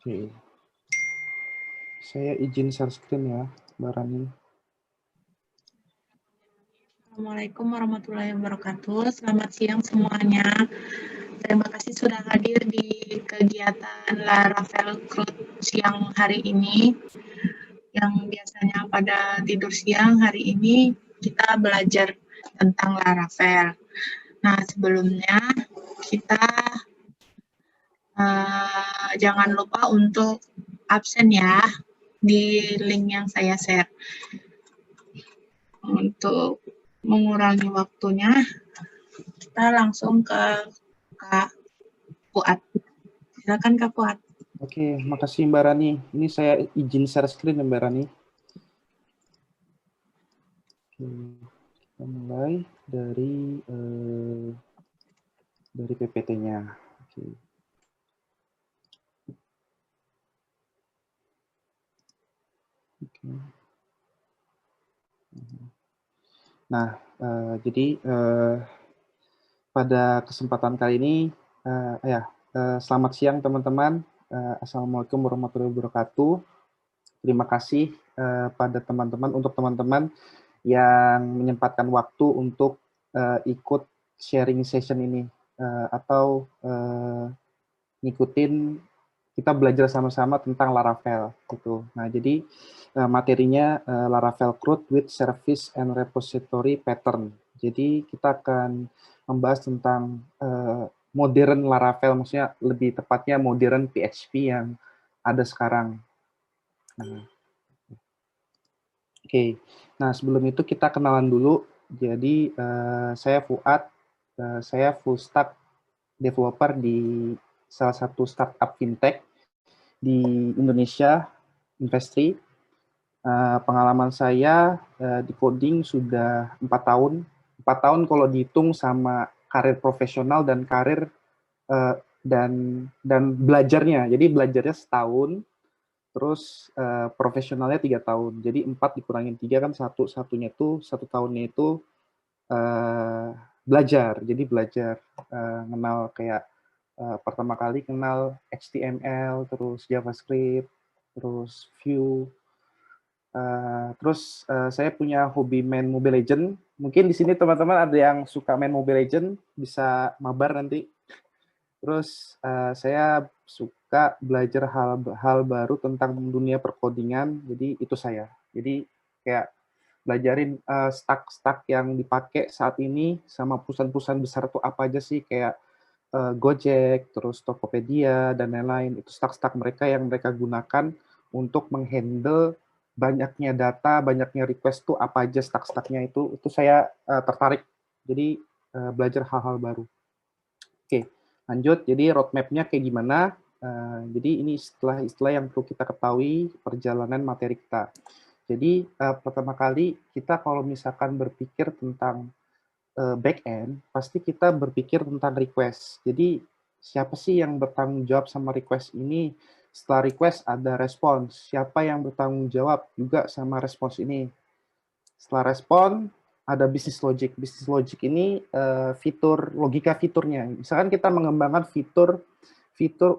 Oke, saya izin share screen ya, Mbak Rani. Assalamualaikum warahmatullahi wabarakatuh. Selamat siang semuanya. Terima kasih sudah hadir di kegiatan Laravel Cloud siang hari ini. Yang biasanya pada tidur siang, hari ini kita belajar tentang Laravel. Nah, sebelumnya kita jangan lupa untuk absen ya di link yang saya share. Untuk mengurangi waktunya, kita langsung ke Kak Fuad. Silakan Kak Fuad. Oke, makasih Mbak Rani. Ini saya izin share screen ya Mbak Rani. Oke, kita mulai dari PPT-nya. Oke. Oke. Nah, jadi pada kesempatan kali ini, selamat siang teman-teman. Assalamualaikum warahmatullahi wabarakatuh. Terima kasih pada teman-teman, untuk teman-teman yang menyempatkan waktu untuk ikut sharing session ini, atau ngikutin kita belajar sama-sama tentang Laravel gitu. Nah, jadi materinya Laravel CRUD with Service and Repository Pattern. Jadi kita akan membahas tentang modern Laravel, maksudnya lebih tepatnya modern PHP yang ada sekarang. Nah, Oke. Nah, sebelum itu kita kenalan dulu. Jadi saya Fuad, saya full stack developer di salah satu startup fintech di Indonesia, Investri. Pengalaman saya di coding sudah 4 tahun. 4 tahun kalau dihitung sama karir profesional dan karir dan belajarnya. Jadi belajarnya setahun, terus profesionalnya 3 tahun. Jadi 4 dikurangin 3 kan satunya itu 1 tahunnya itu belajar. Jadi belajar kenal kayak pertama kali kenal HTML, terus JavaScript, terus Vue. Terus saya punya hobi main Mobile Legends. Mungkin di sini teman-teman ada yang suka main Mobile Legends, bisa mabar nanti. Terus saya suka belajar hal baru tentang dunia perkodingan, jadi itu saya. Jadi kayak belajarin stack yang dipakai saat ini sama perusahaan-perusahaan besar itu apa aja sih, kayak Gojek, terus Tokopedia, dan lain-lain. Itu stack-stack mereka yang mereka gunakan untuk menghandle banyaknya data, banyaknya request tuh apa aja stack-stacknya itu saya tertarik. Jadi belajar hal-hal baru. Oke, lanjut. Jadi roadmap-nya kayak gimana? Jadi ini istilah-istilah yang perlu kita ketahui perjalanan materi kita. Jadi pertama kali kita kalau misalkan berpikir tentang back-end, pasti kita berpikir tentang request. Jadi siapa sih yang bertanggung jawab sama request ini? Setelah request ada respons. Siapa yang bertanggung jawab juga sama respons ini? Setelah respon, ada business logic. Business logic ini fitur, logika fiturnya. Misalkan kita mengembangkan fitur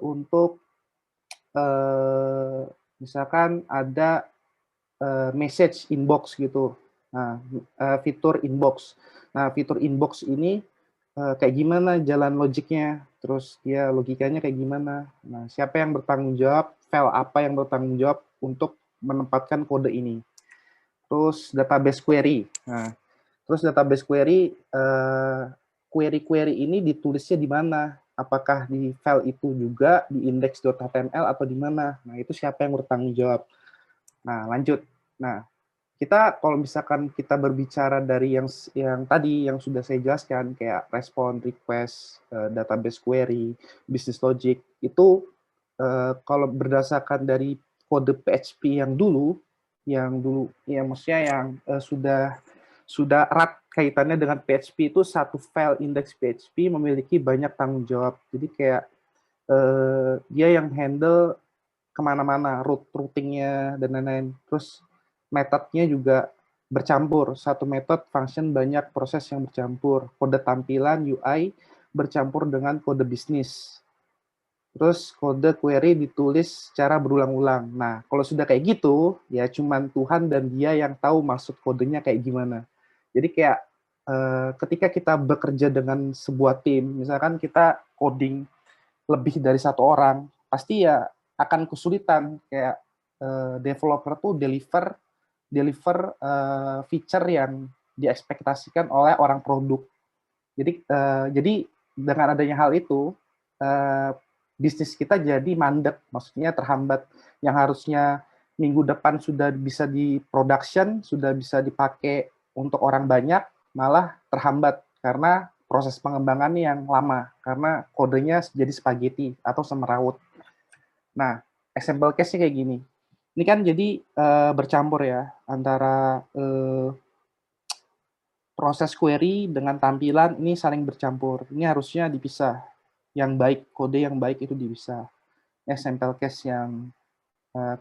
untuk misalkan ada message inbox gitu. Nah, fitur inbox. Nah, fitur inbox ini kayak gimana jalan logiknya, terus dia logikanya kayak gimana. Nah, siapa yang bertanggung jawab, file apa yang bertanggung jawab untuk menempatkan kode ini. Terus database query. Nah, terus database query, query-query ini ditulisnya di mana? Apakah di file itu juga di index.html atau di mana? Nah, itu siapa yang bertanggung jawab. Nah, lanjut. Nah, kita kalau misalkan kita berbicara dari yang tadi yang sudah saya jelaskan, kayak respon, request, database query, business logic, itu kalau berdasarkan dari kode PHP yang dulu ya maksudnya yang sudah erat kaitannya dengan PHP, itu satu file index PHP memiliki banyak tanggung jawab. Jadi kayak dia yang handle kemana-mana, routingnya dan lain-lain. Terus metodenya juga bercampur. Satu metode function banyak proses yang bercampur. Kode tampilan UI bercampur dengan kode bisnis. Terus kode query ditulis secara berulang-ulang. Nah, kalau sudah kayak gitu, ya cuman Tuhan dan dia yang tahu maksud kodenya kayak gimana. Jadi kayak ketika kita bekerja dengan sebuah tim, misalkan kita coding lebih dari satu orang, pasti ya akan kesulitan kayak developer tuh deliver feature yang diekspektasikan oleh orang produk. Jadi dengan adanya hal itu bisnis kita jadi mandek, maksudnya terhambat. Yang harusnya minggu depan sudah bisa di production, sudah bisa dipakai untuk orang banyak, malah terhambat karena proses pengembangan yang lama, karena kodenya jadi spaghetti atau semeraut. Nah, example case-nya kayak gini. Ini kan jadi bercampur ya, antara proses query dengan tampilan ini saling bercampur. Ini harusnya dipisah. Yang baik, kode yang baik itu dipisah. Example case yang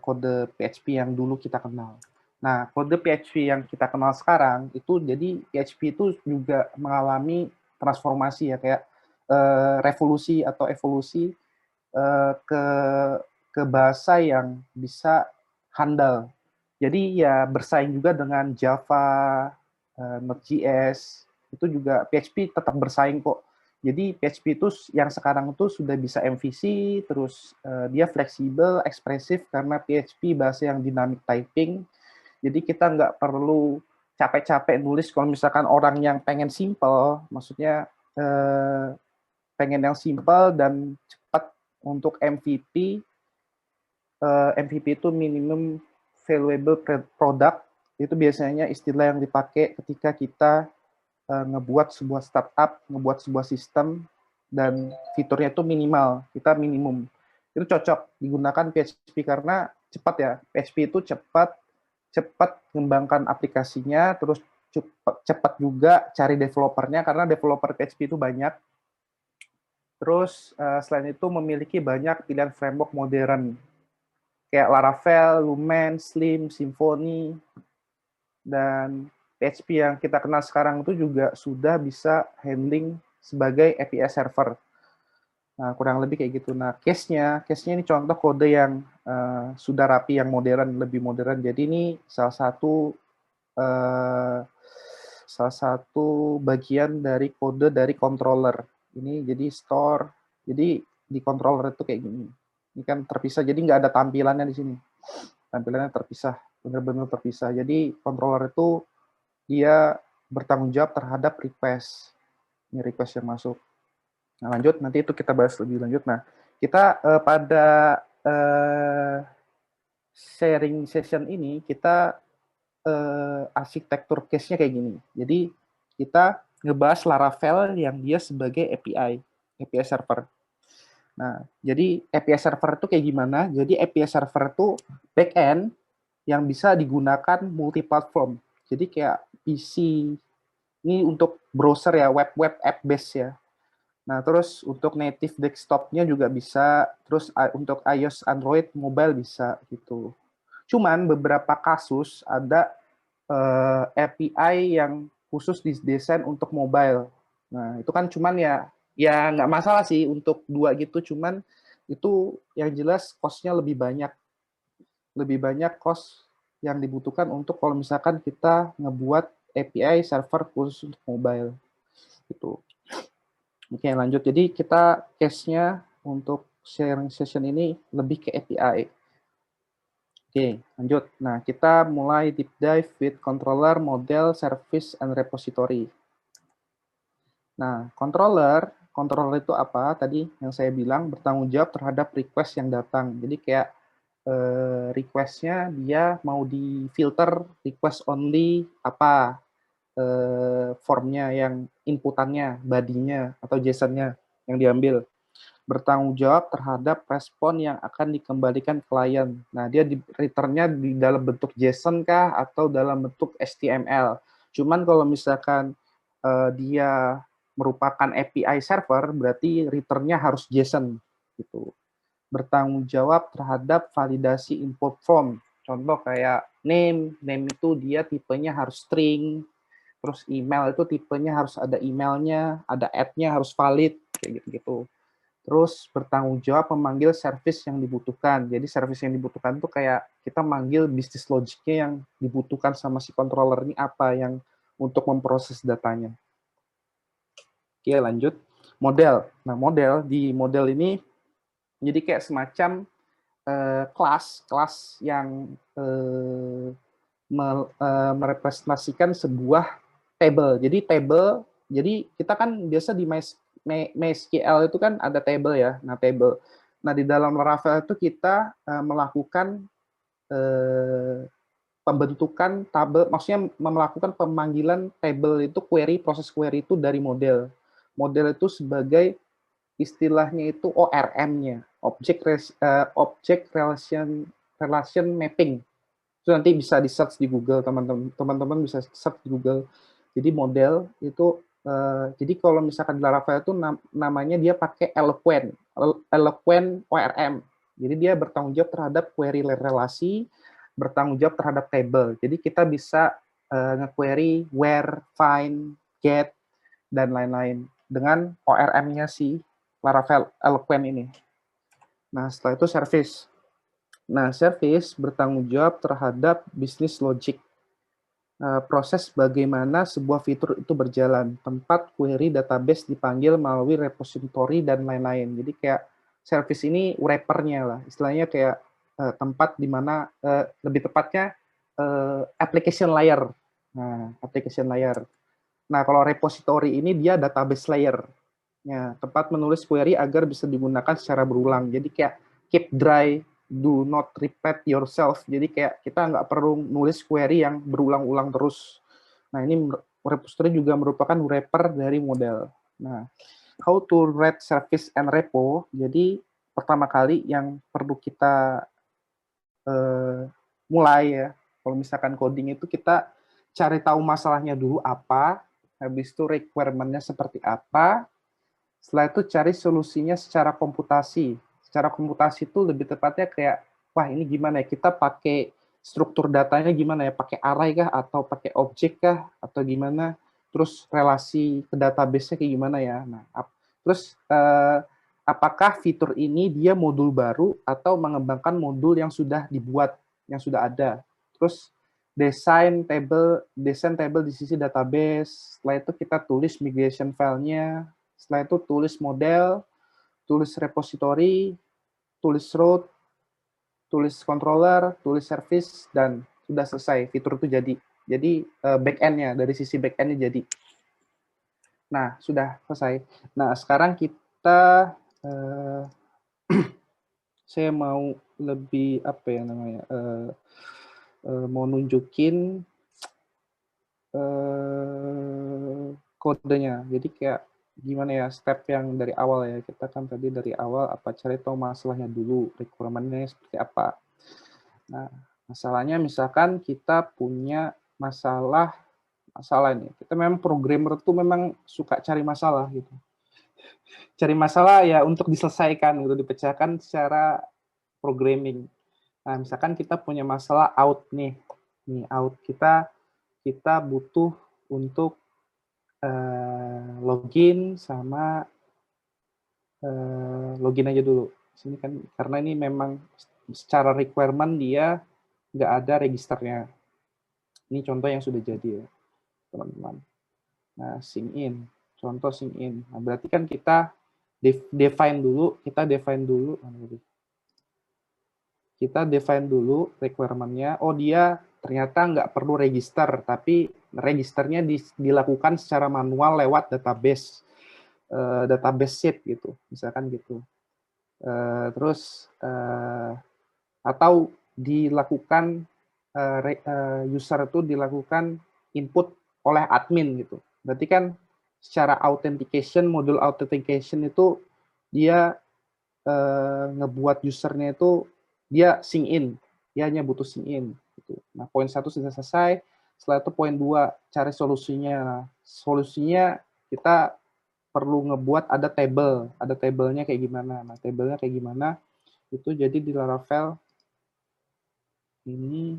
kode PHP yang dulu kita kenal. Nah, kode PHP yang kita kenal sekarang itu jadi PHP itu juga mengalami transformasi ya, kayak revolusi atau evolusi ke bahasa yang bisa handal. Jadi ya bersaing juga dengan Java, Node.js, itu juga PHP tetap bersaing kok. Jadi PHP itu yang sekarang itu sudah bisa MVC, terus dia fleksibel, ekspresif karena PHP bahasa yang dynamic typing. Jadi kita nggak perlu capek-capek nulis kalau misalkan orang yang pengen simple, maksudnya pengen yang simple dan cepat untuk MVP. MVP itu minimum valuable product, itu biasanya istilah yang dipakai ketika kita ngebuat sebuah startup, ngebuat sebuah sistem, dan fiturnya itu minimal, kita minimum. Itu cocok digunakan PHP karena cepat ya. PHP itu cepat mengembangkan aplikasinya, terus cepat juga cari developernya karena developer PHP itu banyak. Terus selain itu memiliki banyak pilihan framework modern kayak Laravel, Lumen, Slim, Symfony, dan PHP yang kita kenal sekarang itu juga sudah bisa handling sebagai API server. Nah, kurang lebih kayak gitu. Nah, case-nya ini contoh kode yang sudah rapi, yang modern, lebih modern. Jadi ini salah satu bagian dari kode dari controller. Ini jadi store. Jadi di controller itu kayak gini. Ini kan terpisah, jadi nggak ada tampilannya di sini. Tampilannya terpisah, benar-benar terpisah. Jadi controller itu dia bertanggung jawab terhadap request. Ini request yang masuk. Nah, lanjut, nanti itu kita bahas lebih lanjut. Nah, kita pada sharing session ini, kita arsitektur case-nya kayak gini. Jadi, kita ngebahas Laravel yang dia sebagai API server. Nah, jadi API server itu kayak gimana? Jadi API server itu back-end yang bisa digunakan multi-platform. Jadi kayak PC, ini untuk browser ya, web app base ya. Nah, terus untuk native desktop-nya juga bisa, terus untuk iOS, Android, mobile bisa gitu. Cuman beberapa kasus ada API yang khusus didesain untuk mobile. Nah, itu kan cuman ya nggak masalah sih untuk dua gitu, cuman itu yang jelas cost-nya lebih banyak. Lebih banyak cost yang dibutuhkan untuk kalau misalkan kita ngebuat API server khusus untuk mobile. Gitu. Oke, lanjut. Jadi kita case-nya untuk sharing session ini lebih ke API. Oke, lanjut. Nah, kita mulai deep dive with controller, model, service, and repository. Nah, controller itu apa? Tadi yang saya bilang bertanggung jawab terhadap request yang datang. Jadi kayak request-nya dia mau di filter request only apa, formnya yang inputannya, body-nya atau JSON-nya yang diambil. Bertanggung jawab terhadap respon yang akan dikembalikan klien. Nah, dia return-nya di dalam bentuk JSON kah atau dalam bentuk HTML. Cuman kalau misalkan dia merupakan API server, berarti return-nya harus JSON gitu. Bertanggung jawab terhadap validasi input form. Contoh kayak name itu dia tipenya harus string, terus email itu tipenya harus ada emailnya, ada ad-nya harus valid, kayak gitu-gitu. Terus bertanggung jawab memanggil service yang dibutuhkan. Jadi service yang dibutuhkan itu kayak kita manggil bisnis logiknya yang dibutuhkan sama si controller ini apa yang untuk memproses datanya. Oke, lanjut. Model. Nah, di model ini jadi kayak semacam kelas yang merepresentasikan sebuah table. Jadi kita kan biasa di MySQL itu kan ada table ya. Nah, table. Nah, di dalam Laravel itu kita melakukan pembentukan tabel, maksudnya melakukan pemanggilan table itu proses query itu dari model. Model itu sebagai istilahnya itu ORM-nya, Object Relation Mapping. Itu nanti bisa di search di Google, teman-teman bisa search di Google. Jadi model itu jadi kalau misalkan di Laravel itu namanya dia pakai Eloquent ORM. Jadi dia bertanggung jawab terhadap query relasi, bertanggung jawab terhadap table. Jadi kita bisa nge-query where, find, get, dan lain-lain dengan ORM-nya si Laravel Eloquent ini. Nah, setelah itu service. Nah, service bertanggung jawab terhadap bisnis logic. Proses bagaimana sebuah fitur itu berjalan, tempat query database dipanggil melalui repository dan lain-lain. Jadi kayak service ini wrapper-nya lah, istilahnya kayak tempat di mana lebih tepatnya application layer. Nah, application layer. Nah, kalau repository ini dia database layer. Ya, tempat menulis query agar bisa digunakan secara berulang. Jadi kayak keep dry, do not repeat yourself. Jadi kayak kita nggak perlu nulis query yang berulang-ulang terus. Nah, ini repository juga merupakan wrapper dari model. Nah, how to write service and repo. Jadi pertama kali yang perlu kita mulai ya, kalau misalkan coding itu kita cari tahu masalahnya dulu apa, habis itu requirement-nya seperti apa, setelah itu cari solusinya secara komputasi. Secara komputasi itu lebih tepatnya kayak, wah ini gimana ya, kita pakai struktur datanya gimana ya, pakai array kah, atau pakai objek kah, atau gimana, terus relasi ke database-nya kayak gimana ya. Nah, terus apakah fitur ini dia modul baru atau mengembangkan modul yang sudah dibuat, yang sudah ada. Terus desain table di sisi database, setelah itu kita tulis migration file-nya, setelah itu tulis model, tulis repository, tulis route, tulis controller, tulis service, dan sudah selesai. Fitur itu jadi. Jadi back-end-nya, dari sisi back-end-nya jadi. Nah, sudah selesai. Nah, sekarang kita, saya mau lebih, apa ya namanya, mau nunjukin kodenya. Jadi kayak gimana ya, step yang dari awal ya. Kita kan tadi dari awal cari tahu masalahnya dulu, requirement-nya seperti apa. Nah, masalahnya misalkan kita punya masalah ini. Kita memang programmer tuh memang suka cari masalah gitu. Cari masalah ya untuk diselesaikan gitu, dipecahkan secara programming. Nah, misalkan kita punya masalah out nih. Nih out kita butuh untuk login sama login aja dulu. Sini kan karena ini memang secara requirement dia nggak ada registernya. Ini contoh yang sudah jadi ya, teman-teman. Nah, sign in. Contoh sign in. Nah, berarti kan kita define dulu requirement-nya. Oh, dia ternyata nggak perlu register, tapi registernya dilakukan secara manual lewat database sheet gitu, misalkan gitu. Terus atau dilakukan user itu dilakukan input oleh admin gitu. Berarti kan secara authentication, modul authentication itu dia ngebuat usernya itu dia sign in, dia hanya butuh sign in. Gitu. Nah, poin 1 sudah selesai. Setelah itu poin 2 cari solusinya. Nah, solusinya kita perlu ngebuat ada tabelnya kayak gimana. Nah, tabelnya kayak gimana? Itu jadi di Laravel ini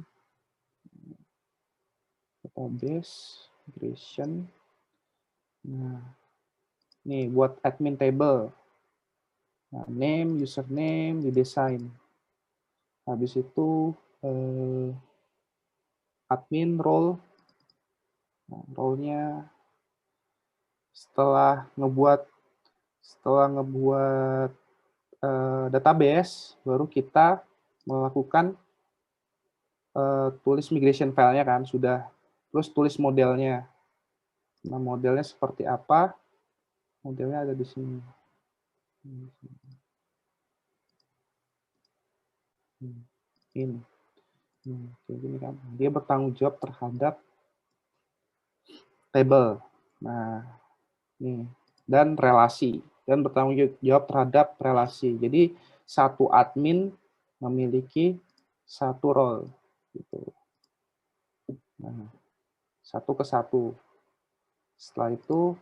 database migration. Nah, nih buat admin table. Nah, name, username, didesain. Habis itu admin role. Nah, role-nya setelah ngebuat database, baru kita melakukan tulis migration file-nya kan, sudah. Terus tulis modelnya. Nah, modelnya seperti apa? Modelnya ada di sini. Ini. Kayak gini kan. Dia bertanggung jawab terhadap table. Nah, nih. Dan relasi. Dan bertanggung jawab terhadap relasi. Jadi, satu admin memiliki satu role. Gitu. Nah, satu ke satu. Setelah itu,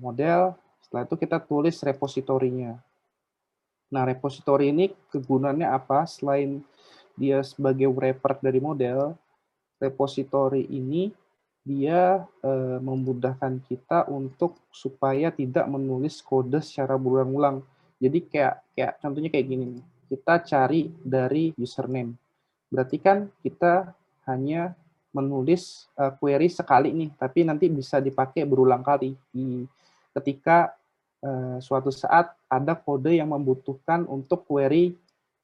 model. Setelah itu kita tulis repositorinya. Nah, repositori ini kegunaannya apa? Selain dia sebagai wrapper dari model, repositori ini dia memudahkan kita untuk supaya tidak menulis kode secara berulang-ulang. Jadi kayak contohnya kayak gini nih. Kita cari dari username. Berarti kan kita hanya menulis query sekali nih, tapi nanti bisa dipakai berulang kali ketika suatu saat ada kode yang membutuhkan untuk query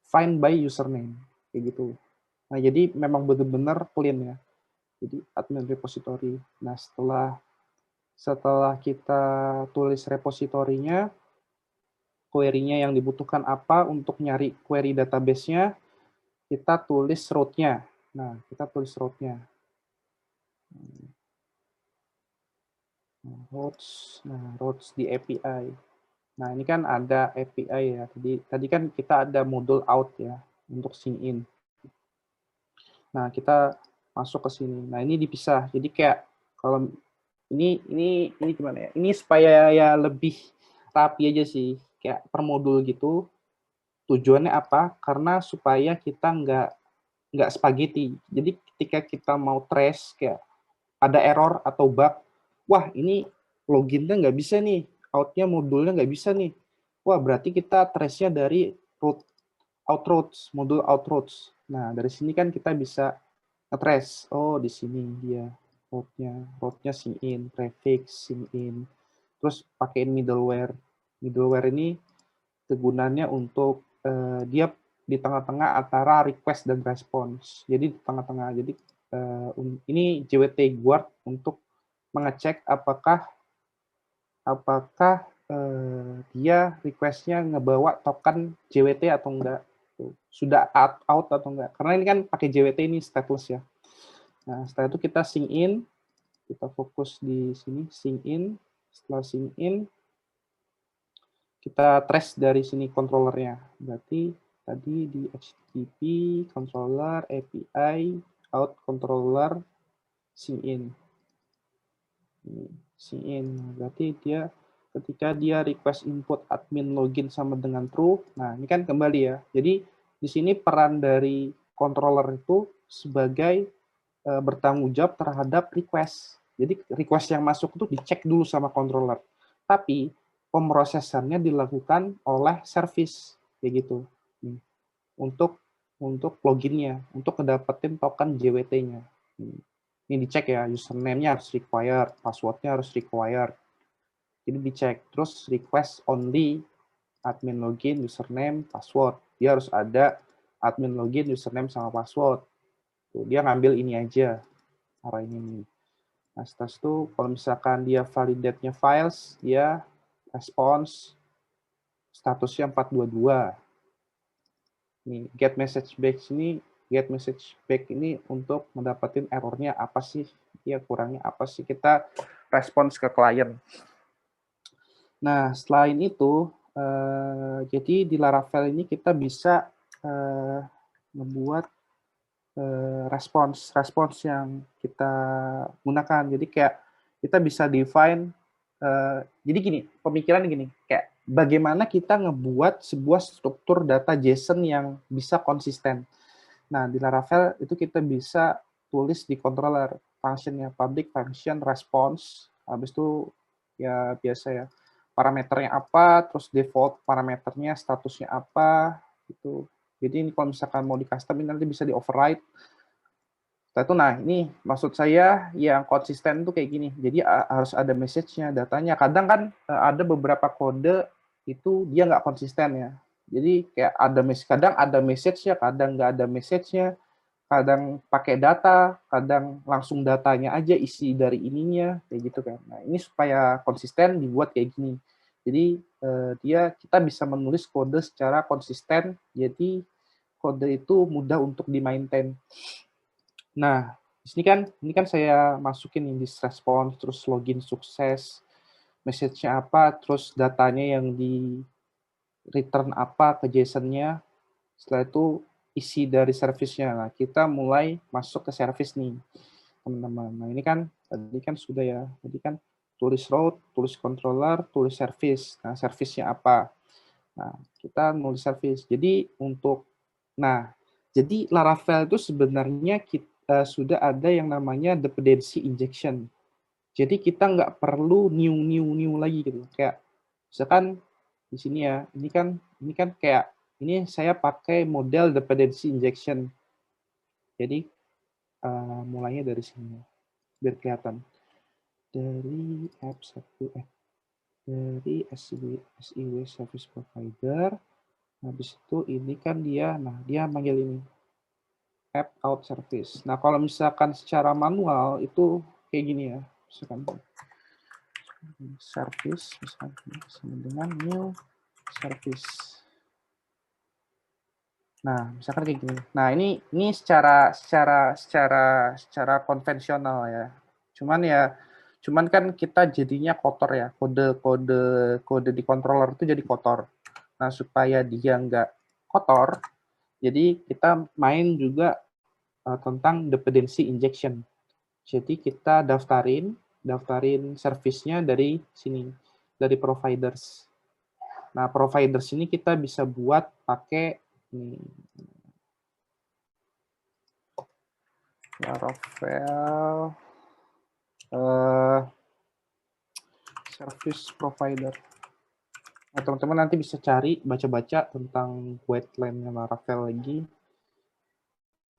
find by username kayak gitu. Nah, jadi memang benar-benar clean ya. Jadi admin repository. Nah, setelah kita tulis repositorinya, query-nya yang dibutuhkan apa untuk nyari query database-nya, kita tulis route-nya. Nah, kita tulis route-nya. Routes di API. Nah, ini kan ada API ya. Tadi kan kita ada modul out ya untuk sign in. Nah, kita masuk ke sini. Nah, ini dipisah. Jadi kayak kalau ini gimana ya? Ini supaya ya lebih rapi aja sih, kayak per modul gitu. Tujuannya apa? Karena supaya kita nggak spaghetti. Jadi ketika kita mau trace kayak ada error atau bug, wah ini loginnya nggak bisa nih, outnya modulnya nggak bisa nih. Wah berarti kita trace-nya dari outroutes, modul outroutes. Nah dari sini kan kita bisa nge-trace. Oh di sini dia route-nya sign in, prefix sign in. Terus pakein middleware. Middleware ini kegunaannya untuk dia di tengah-tengah antara request dan response. Jadi di tengah-tengah. Jadi ini JWT Guard untuk mengecek apakah dia request-nya ngebawa token JWT atau enggak. Sudah out atau enggak. Karena ini kan pakai JWT ini stateless ya. Nah, setelah itu kita sign in. Kita fokus di sini, sign in. Setelah sign in, kita trace dari sini controllernya. Berarti tadi di HTTP, controller, API, out controller, sign in. Sign in. Berarti dia ketika dia request input admin login sama dengan true, nah ini kan kembali ya. Jadi di sini peran dari controller itu sebagai bertanggung jawab terhadap request. Jadi request yang masuk itu dicek dulu sama controller. Tapi pemrosesannya dilakukan oleh service kayak gitu. Untuk loginnya, untuk ngedapetin token JWT-nya. Ini dicek ya, username-nya harus required, password-nya harus required. Jadi dicek. Terus request only admin login, username, password. Dia harus ada admin login, username, sama password. Dia ngambil ini aja, arah ini. Nah, setelah itu kalau misalkan dia validate-nya files, dia response statusnya 422. Nih, get message back ini untuk mendapatkan errornya apa sih? Ya, kurangnya apa sih? Kita respons ke klien. Nah, selain itu, jadi di Laravel ini kita bisa membuat respons yang kita gunakan. Jadi kayak kita bisa define, jadi gini, pemikiran gini, kayak bagaimana kita ngebuat sebuah struktur data JSON yang bisa konsisten. Nah, di Laravel itu kita bisa tulis di controller functionnya public function response, habis itu ya biasa ya, parameternya apa, terus default parameternya statusnya apa, gitu. Jadi ini kalau misalkan mau di custom ini nanti bisa di override. Setelah itu, nah ini maksud saya yang konsisten itu kayak gini. Jadi harus ada message-nya, datanya. Kadang kan ada beberapa kode itu dia nggak konsisten ya. Jadi kayak ada kadang ada message-nya, kadang nggak ada message-nya, kadang pakai data, kadang langsung datanya aja isi dari ininya, kayak gitu kan. Nah ini supaya konsisten dibuat kayak gini. Jadi kita bisa menulis kode secara konsisten, jadi kode itu mudah untuk di-maintain. Nah, ini kan saya masukin ini response, terus login sukses, message-nya apa, terus datanya yang di return apa ke JSON-nya. Setelah itu isi dari service-nya. Nah, kita mulai masuk ke service nih, teman-teman. Nah, ini kan tadi kan sudah ya. Tadi kan tulis route, tulis controller, tulis service. Nah, service-nya apa? Nah, kita nulis service. Jadi jadi Laravel itu sebenarnya sudah ada yang namanya dependency injection. Jadi kita nggak perlu new lagi gitu. Kayak misalkan di sini ya, ini kan kayak ini saya pakai model dependency injection. Jadi mulainya dari sini biar kelihatan. Dari app 1 dari SIW service provider. Habis itu ini kan dia manggil ini app out service. Nah, kalau misalkan secara manual itu kayak gini ya. Misalkan service misalkan sama dengan new service. Nah, misalkan kayak gini. Nah, ini secara konvensional ya. Cuman kan kita jadinya kotor ya. Kode di controller itu jadi kotor. Nah, supaya dia nggak kotor, jadi kita main juga tentang dependency injection. Jadi kita daftarin service-nya dari sini, dari providers. Nah, providers ini kita bisa buat pakai Laravel service provider. Nah, teman-teman nanti bisa cari, baca-baca tentang guideline-nya Laravel lagi.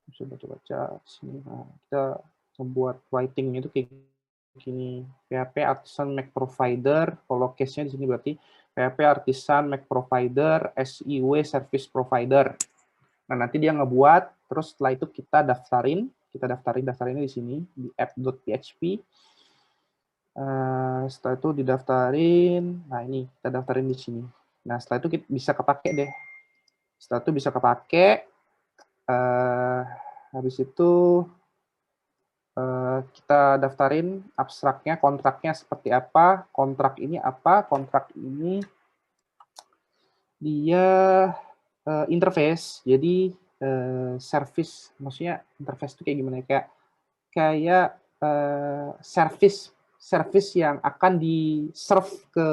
Bisa baca-baca sini. Nah, kita membuat writing itu kayak gini. PHP Artisan Mac Provider, kalau case-nya di sini berarti PHP Artisan Mac Provider, SIW Service Provider. Nah, nanti dia ngebuat, terus setelah itu kita daftarinnya di sini, di app.php. Setelah itu didaftarin, nah ini kita daftarin di sini. Nah, setelah itu kita bisa kepake deh. Setelah itu bisa kepake, habis itu kita daftarin abstraknya, kontraknya seperti apa, kontrak ini apa, kontrak ini dia interface, jadi service, maksudnya interface itu kayak gimana, kayak service yang akan di-serve ke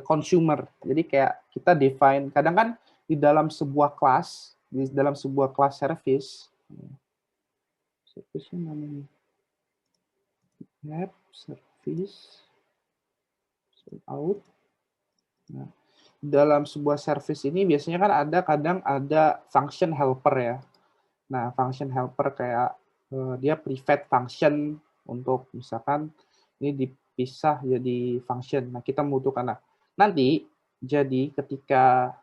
consumer. Jadi kayak kita define, kadang kan di dalam sebuah kelas service namanya app service out. Nah, dalam sebuah service ini biasanya kan kadang ada function helper ya. Nah, function helper kayak dia private function untuk misalkan ini dipisah jadi function. Nah, kita membutuhkan. Nah, nanti jadi ketika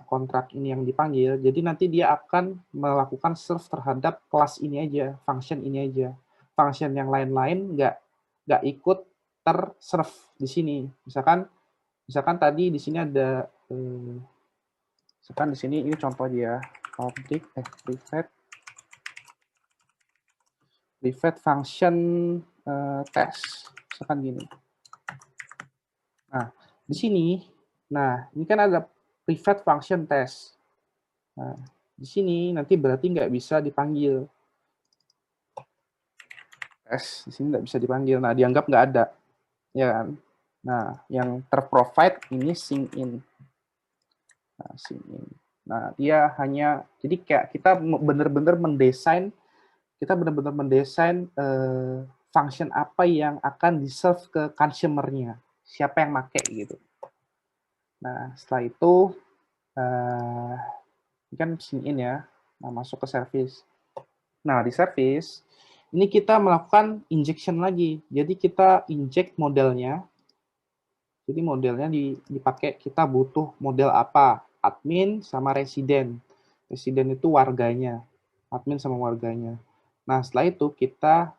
kontrak ini yang dipanggil, jadi nanti dia akan melakukan serve terhadap kelas ini aja, function ini aja. Function yang lain-lain nggak ikut terserve di sini. Misalkan tadi di sini ada misalkan di sini ini contoh aja ya, private function test, misalkan gini. Nah, di sini, ini kan ada private function test. Nah, di sini nanti berarti nggak bisa dipanggil. Tes, di sini nggak bisa dipanggil. Nah, dianggap nggak ada. Ya kan? Nah, yang terprovide ini sing in. Nah, sing in. Nah, dia hanya, jadi kayak kita benar-benar mendesain function apa yang akan di-serve ke consumer-nya. siapa yang make gitu. Nah, setelah itu ini kan sign in ya. Nah, masuk ke service. Nah, di service ini kita melakukan injection lagi. Jadi kita inject modelnya. Jadi modelnya dipakai, kita butuh model apa? Admin sama residen. Residen itu warganya. Admin sama warganya. Nah, setelah itu kita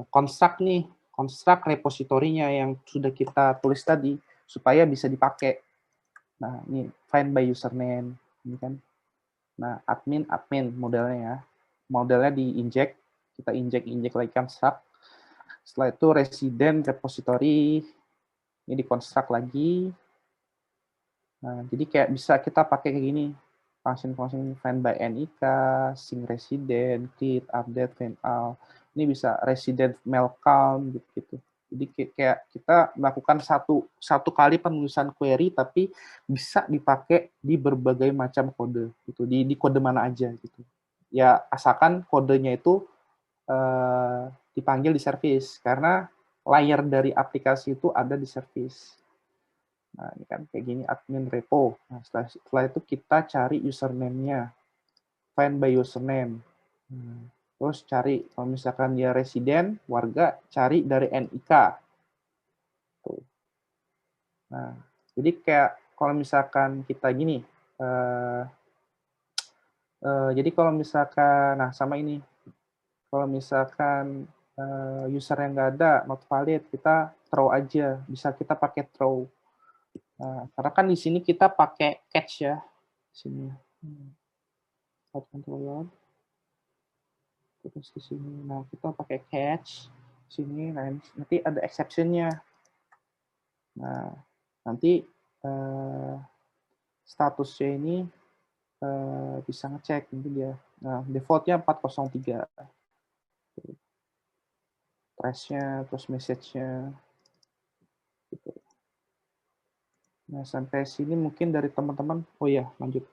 construct nih, construct repositorinya yang sudah kita tulis tadi supaya bisa dipakai. Nah, ini find by username, ini kan. Nah, admin modelnya ya. Modelnya di-inject, kita inject lagi construct. Setelah itu resident repository ini di-construct lagi. Nah, jadi kayak bisa kita pakai kayak gini. Function find by NIK, sing resident, create, update, find out. Ini bisa resident mail count gitu. Jadi kayak kita melakukan satu kali penulisan query tapi bisa dipakai di berbagai macam kode gitu. Di kode mana aja gitu. Ya asalkan kodenya itu dipanggil di service karena layer dari aplikasi itu ada di service. Nah, ini kan kayak gini admin repo. Nah, setelah itu kita cari username-nya. Find by username. Terus cari, kalau misalkan dia residen, warga, cari dari NIK. Tuh. Nah, jadi kayak kalau misalkan kita gini, jadi kalau misalkan, nah sama ini, kalau misalkan user yang nggak ada, not valid, kita throw aja. Bisa kita pakai throw. Nah, karena kan di sini kita pakai catch ya. Sini. Controller. Terus di sini. Nah, kita pakai catch. Sini, nah, nanti ada exception-nya. Nah, nanti statusnya ini bisa ngecek nanti dia. Nah, default-nya 403. Trash-nya, terus message-nya. Gitu. Nah, sampai sini mungkin dari teman-teman, oh ya, lanjut.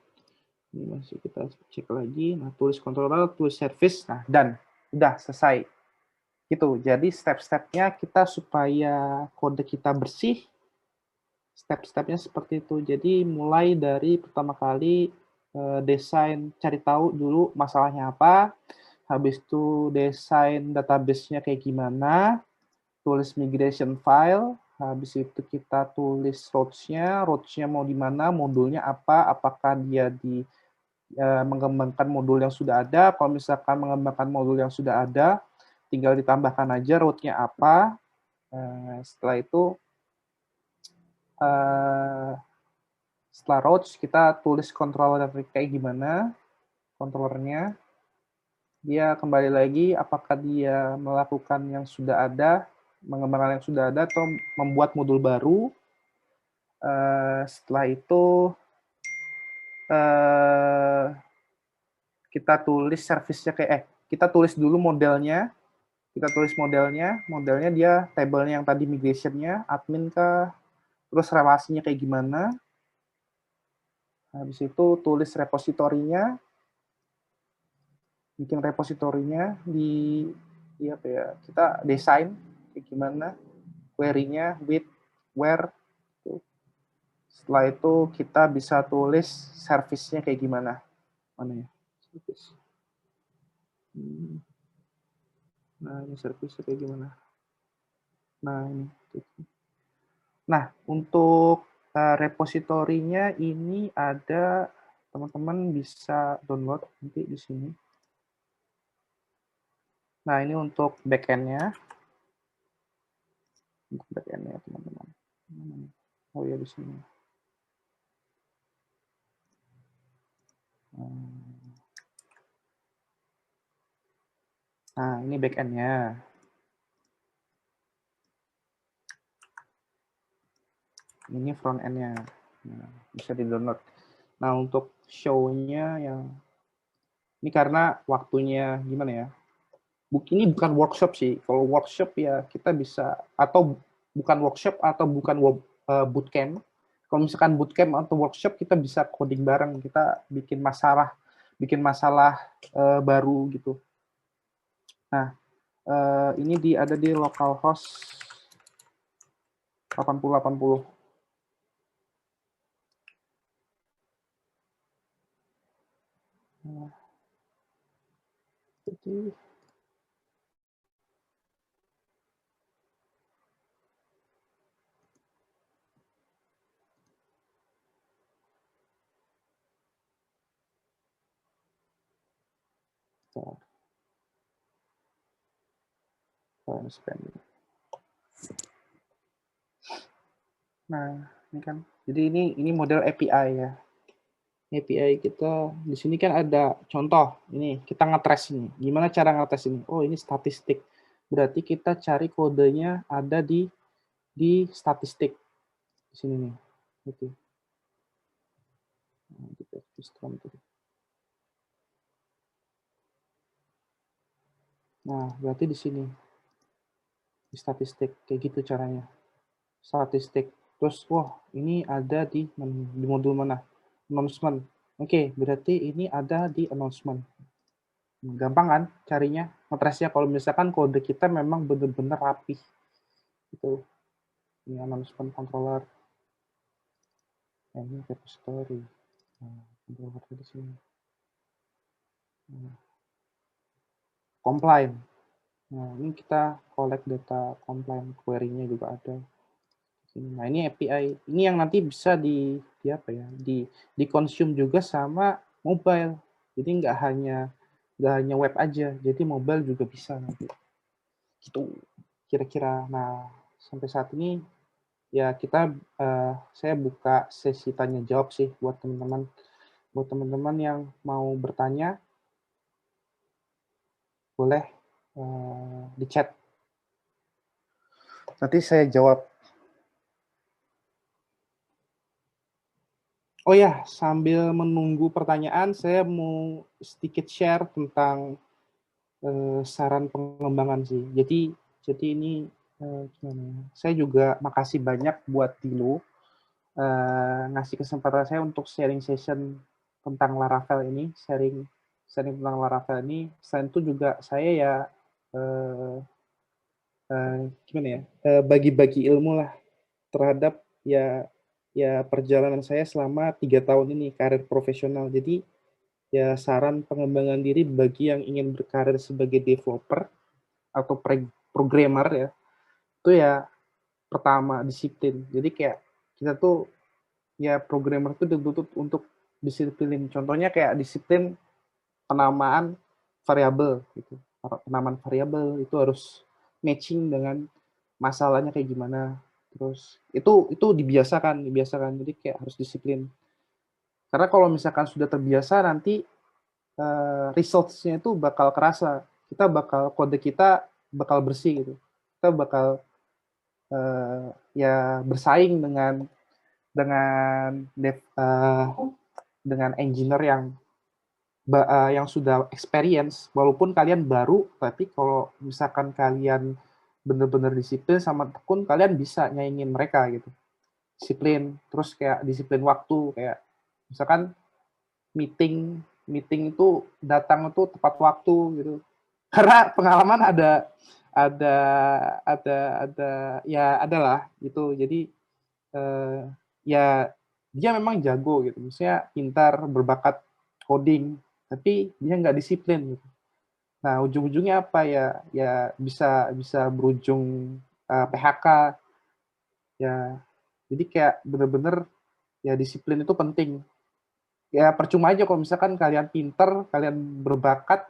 Ini masih kita cek lagi. Nah, tulis controller, tulis service, nah, dan udah selesai. Gitu. Jadi step-stepnya kita supaya kode kita bersih, step-stepnya seperti itu. Jadi mulai dari pertama kali desain, cari tahu dulu masalahnya apa, habis itu desain database-nya kayak gimana, tulis migration file, habis itu kita tulis routes-nya mau di mana, modulnya apa, apakah dia mengembangkan modul yang sudah ada, kalau misalkan mengembangkan modul yang sudah ada, tinggal ditambahkan aja route-nya apa. Setelah itu, setelah routes, kita tulis controller kayak gimana, controllernya. Dia kembali lagi, apakah dia melakukan yang sudah ada, mengembangkan yang sudah ada, atau membuat modul baru. Setelah itu, kita tulis service-nya kita tulis dulu modelnya. Kita tulis modelnya dia tabelnya yang tadi migration-nya, admin kah, terus relasinya kayak gimana. Habis itu tulis repositorinya, bikin repositorinya di apa ya, kita desain kayak gimana, query-nya, with, where. Setelah itu kita bisa tulis service-nya kayak gimana. Mana ya? Service. Nah, ini service-nya kayak gimana. Nah, ini. Nah, untuk repositorinya ini ada, teman-teman bisa download nanti di sini. Nah, ini untuk backend-nya. Untuk backend-nya, teman-teman. Oh ya, di sini. Nah, ini backend-nya. Ini front end-nya. Nah, bisa di-download. Nah, untuk show-nya yang ini karena waktunya gimana ya? Ini bukan workshop sih. Kalau workshop ya kita bisa, atau bukan workshop atau bukan bootcamp. Kalau misalkan bootcamp atau workshop kita bisa coding bareng, kita bikin masalah baru gitu. Nah, ini ada di localhost 80. Nah, jadi nah, ini kan. Jadi ini model API ya. API kita di sini kan ada contoh. Ini kita ngetrace ini. Gimana cara ngetrace ini? Oh, ini statistik. Berarti kita cari kodenya ada di statistik di sini nih. Oke. Nah, kita custom tuh. Nah, berarti di sini di statistik kayak gitu caranya. Statistik. Terus, wah, ini ada di modul mana? Announcement. Oke, berarti ini ada di announcement. Gampang kan carinya? Ngetrace-nya kalau misalkan kode kita memang benar-benar rapi. Itu. Ini announcement controller. Ini repository. Nah, controller di sini. Nah, complaint. Nah, ini kita collect data complaint, query-nya juga ada. Nah, ini API. Ini yang nanti bisa di apa ya? Di consume juga sama mobile. Jadi nggak hanya web aja, jadi mobile juga bisa nanti. Gitu. Kira-kira. Nah, sampai saat ini ya kita saya buka sesi tanya jawab sih buat teman-teman. Buat teman-teman yang mau bertanya, boleh di chat. Nanti saya jawab. Oh ya, sambil menunggu pertanyaan, saya mau sedikit share tentang saran pengembangan sih. Jadi ini gimana ya? Saya juga makasih banyak buat Dilo ngasih kesempatan saya untuk sharing session tentang Laravel ini, sharing tentang Laravel ini. Selain itu juga saya ya gimana ya, bagi-bagi ilmu lah terhadap ya perjalanan saya selama 3 tahun ini karir profesional. Jadi ya saran pengembangan diri bagi yang ingin berkarir sebagai developer atau programmer ya, itu ya pertama disiplin. Jadi kayak kita tuh ya programmer tuh dituntut untuk disiplin. Contohnya kayak disiplin penamaan variabel gitu. Penamaan variabel itu harus matching dengan masalahnya kayak gimana. Terus itu dibiasakan. Jadi kayak harus disiplin. Karena kalau misalkan sudah terbiasa nanti results-nya itu bakal kerasa. Kode kita bakal bersih gitu. Kita bakal ya bersaing dengan engineer yang sudah experience, walaupun kalian baru, tapi kalau misalkan kalian benar-benar disiplin sama tekun, kalian bisa nyaingin mereka gitu. Disiplin, terus kayak disiplin waktu, kayak misalkan meeting itu datang itu tepat waktu gitu. Karena pengalaman ada ya adalah gitu. Jadi ya dia memang jago gitu, misalnya pintar, berbakat coding, tapi dia nggak disiplin gitu. Nah, ujung-ujungnya apa ya? Ya bisa berujung PHK. Ya, jadi kayak bener-bener ya disiplin itu penting. Ya percuma aja kalau misalkan kalian pinter, kalian berbakat,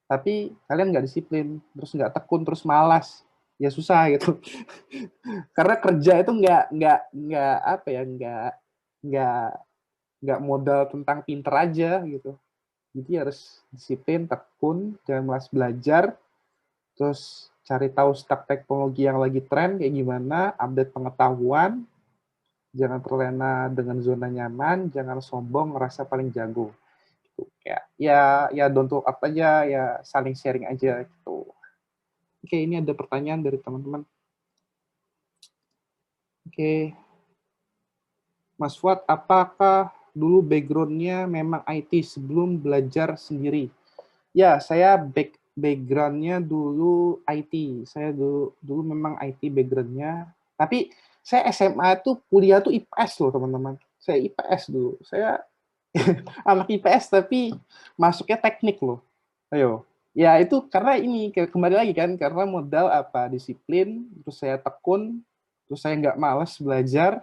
tapi kalian nggak disiplin, terus nggak tekun, terus malas. Ya susah gitu. Karena kerja itu nggak apa ya, nggak modal tentang pinter aja gitu. Jadi harus disiplin, tekun, jangan malas belajar, terus cari tahu stack teknologi yang lagi tren kayak gimana, update pengetahuan, jangan terlena dengan zona nyaman, jangan sombong ngerasa paling jago. Gitu. Ya don't talk up aja, ya saling sharing aja gitu. Oke, ini ada pertanyaan dari teman-teman. Oke. Mas Fuad, apakah dulu background-nya memang IT sebelum belajar sendiri? Ya, saya background-nya dulu IT. Saya dulu memang IT background-nya. Tapi saya SMA itu kuliah tuh IPS loh teman-teman. Saya IPS dulu. Saya anak IPS tapi masuknya teknik loh. Ayo. Ya itu karena ini kembali lagi kan karena modal apa disiplin, terus saya tekun, terus saya nggak malas belajar,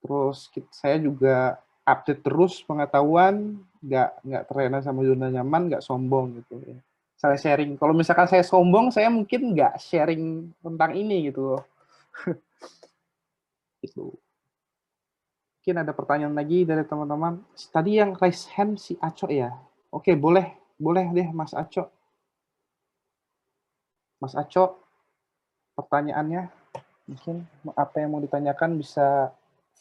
terus saya juga update terus pengetahuan, nggak terlena sama zona nyaman, nggak sombong gitu ya. Saya sharing. Kalau misalkan saya sombong, saya mungkin nggak sharing tentang ini gitu loh. Gitu. Mungkin ada pertanyaan lagi dari teman-teman. Tadi yang raise hand si Aco ya. Oke, boleh deh Mas Aco. Mas Aco, pertanyaannya mungkin apa yang mau ditanyakan bisa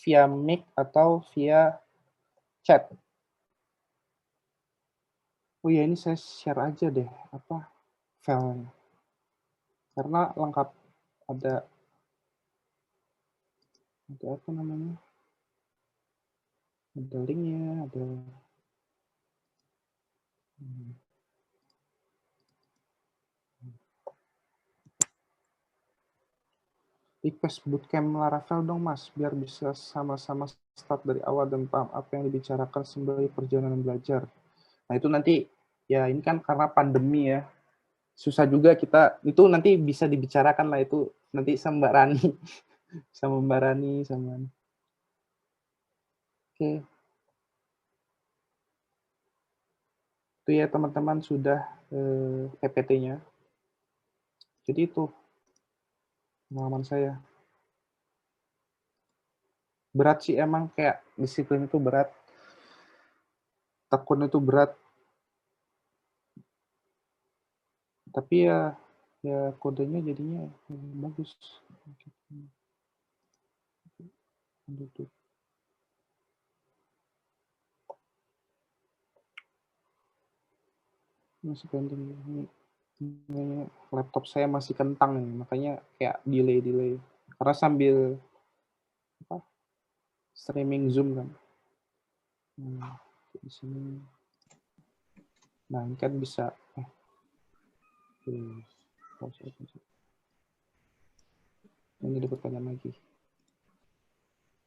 via mic atau via chat. Oh iya, ini saya share aja deh apa filenya. Karena lengkap ada apa namanya? Ada linknya, ada request bootcamp Laravel dong Mas, biar bisa sama-sama start dari awal dan paham apa yang dibicarakan sembari perjalanan belajar. Nah itu nanti, ya ini kan karena pandemi ya, susah juga kita, itu nanti bisa dibicarakan lah itu, nanti sama Mbak Rani, sama Mbak Rani, sama... Oke. Itu ya teman-teman sudah PPT-nya. Jadi itu pengalaman saya. Berat sih emang kayak disiplin itu berat, tekun itu berat, tapi ya kodenya jadinya bagus. Masih penting ini laptop saya masih kentang nih, makanya kayak delay karena sambil apa, streaming Zoom kan. Di sini. Nah, ini kan bisa ini ada pertanyaan lagi.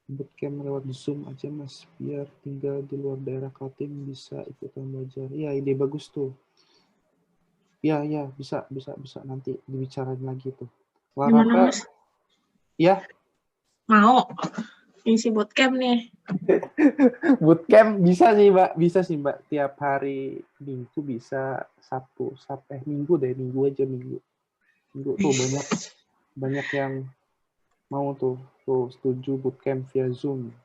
Bootcamp lewat Zoom aja Mas, biar tinggal di luar daerah Kaltim bisa ikutan belajar. Ya, ide bagus tuh. Ya, bisa nanti dibicarain lagi tuh. Gimana Mas? Ya. Mau isi bootcamp nih. Bootcamp bisa sih Mbak. Tiap hari Minggu bisa, Sabtu Minggu aja Minggu tuh banyak yang mau tuh setuju bootcamp via Zoom.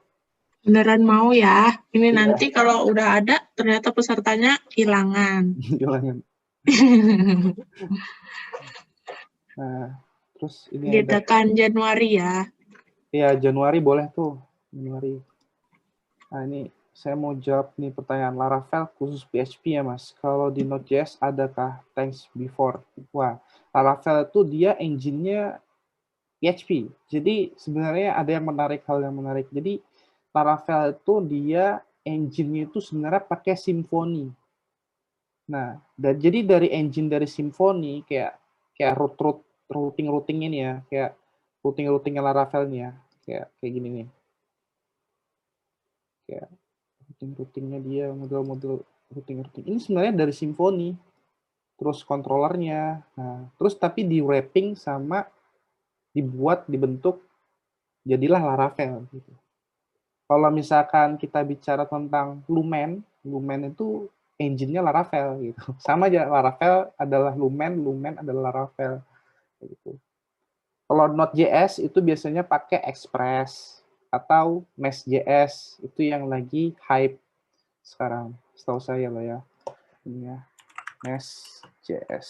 Beneran mau ya? Ini nanti kalau udah ada ternyata pesertanya hilangan. Nah, terus ini Diadakan Januari ya. Iya, Januari boleh tuh. Januari. Nah, ini saya mau jawab nih pertanyaan Laravel khusus PHP ya, Mas. Kalau di Node.js adakah thanks before? Wah, Laravel itu dia engine-nya PHP. Jadi sebenarnya ada hal yang menarik. Jadi Laravel itu dia engine-nya itu sebenarnya pakai Symfony. Nah, jadi dari engine dari Symfony kayak routing ini ya, kayak routing-routingnya Laravel nih ya, kayak gini nih. Kayak routing-routingnya dia, model-model routing. Ini sebenarnya dari Symfony. Terus controllernya. Nah, terus tapi di wrapping sama dibentuk jadilah Laravel gitu. Kalau misalkan kita bicara tentang Lumen itu engine-nya Laravel gitu. Sama aja, Laravel adalah Lumen adalah Laravel gitu. Kalau Node.js itu biasanya pakai Express atau Nest.js, itu yang lagi hype sekarang, setahu saya lah ya. Ini ya, Nest.js.